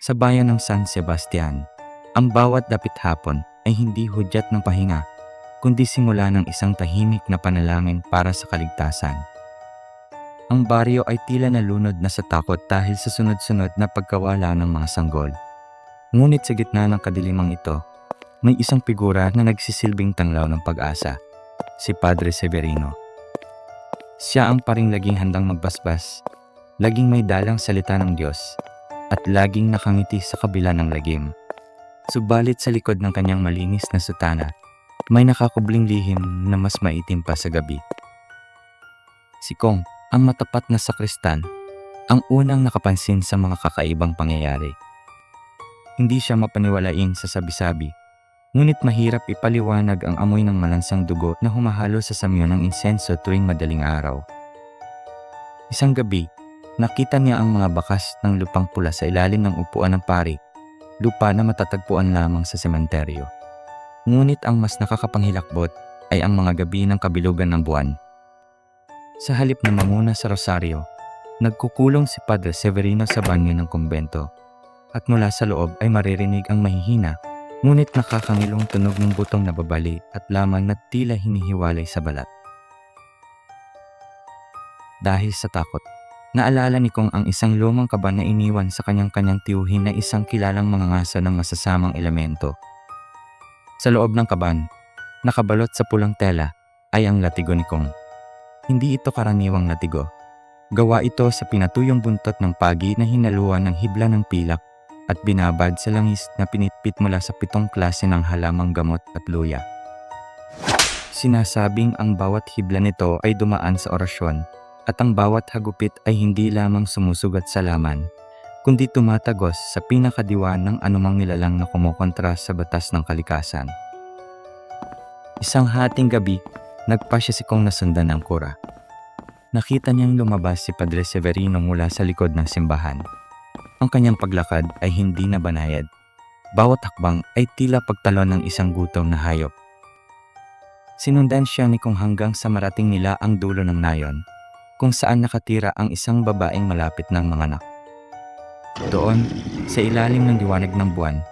Sa bayan ng San Sebastian, ang bawat dapit hapon ay hindi hudyat ng pahinga, kundi simula ng isang tahimik na panalangin para sa kaligtasan. Ang baryo ay tila nalunod na sa takot dahil sa sunod-sunod na pagkawala ng mga sanggol. Ngunit sa gitna ng kadilimang ito, may isang figura na nagsisilbing tanglaw ng pag-asa, si Padre Severino. Siya ang paring laging handang magbasbas, laging may dalang salita ng Diyos, at laging nakangiti sa kabila ng lagim. Subalit sa likod ng kanyang malinis na sutana, may nakakubling lihim na mas maitim pa sa gabi. Si Kong, ang matapat na sakristan, ang unang nakapansin sa mga kakaibang pangyayari. Hindi siya mapaniwalain sa sabi-sabi, ngunit mahirap ipaliwanag ang amoy ng malansang dugo na humahalo sa samyo ng insenso tuwing madaling araw. Isang gabi, nakita niya ang mga bakas ng lupang pula sa ilalim ng upuan ng pari, lupa na matatagpuan lamang sa sementeryo. Ngunit ang mas nakakapanghilakbot ay ang mga gabi ng kabilugan ng buwan. Sa halip na mamuna sa rosaryo, nagkukulong si Padre Severino sa banyo ng kumbento, at mula sa loob ay maririnig ang mahihina, ngunit nakakangilong tunog ng butong nababali at laman na tila hinihiwalay sa balat. Dahil sa takot, naalala ni Kong ang isang lumang kaban na iniwan sa kanyang-kanyang tiyuhin na isang kilalang mangangaso ng masasamang elemento. Sa loob ng kaban, nakabalot sa pulang tela, ay ang latigo ni Kong. Hindi ito karaniwang latigo. Gawa ito sa pinatuyong buntot ng pagi na hinaluan ng hibla ng pilak at binabad sa langis na pinitpit mula sa 7 klase ng halamang gamot at luya. Sinasabing ang bawat hibla nito ay dumaan sa orasyon at ang bawat hagupit ay hindi lamang sumusugat sa laman, kundi tumatagos sa pinakadiwa ng anumang nilalang na kumokontra sa batas ng kalikasan. Isang hating gabi, nagpasya si Kong na sundan ang kura. Nakita niyang lumabas si Padre Severino mula sa likod ng simbahan. Ang kanyang paglakad ay hindi na banayad. Bawat hakbang ay tila pagtalon ng isang gutom na hayop. Sinundan siya ni Kong hanggang sa marating nila ang dulo ng nayon, kung saan nakatira ang isang babaeng malapit ng mga anak. Doon, sa ilalim ng liwanag ng buwan,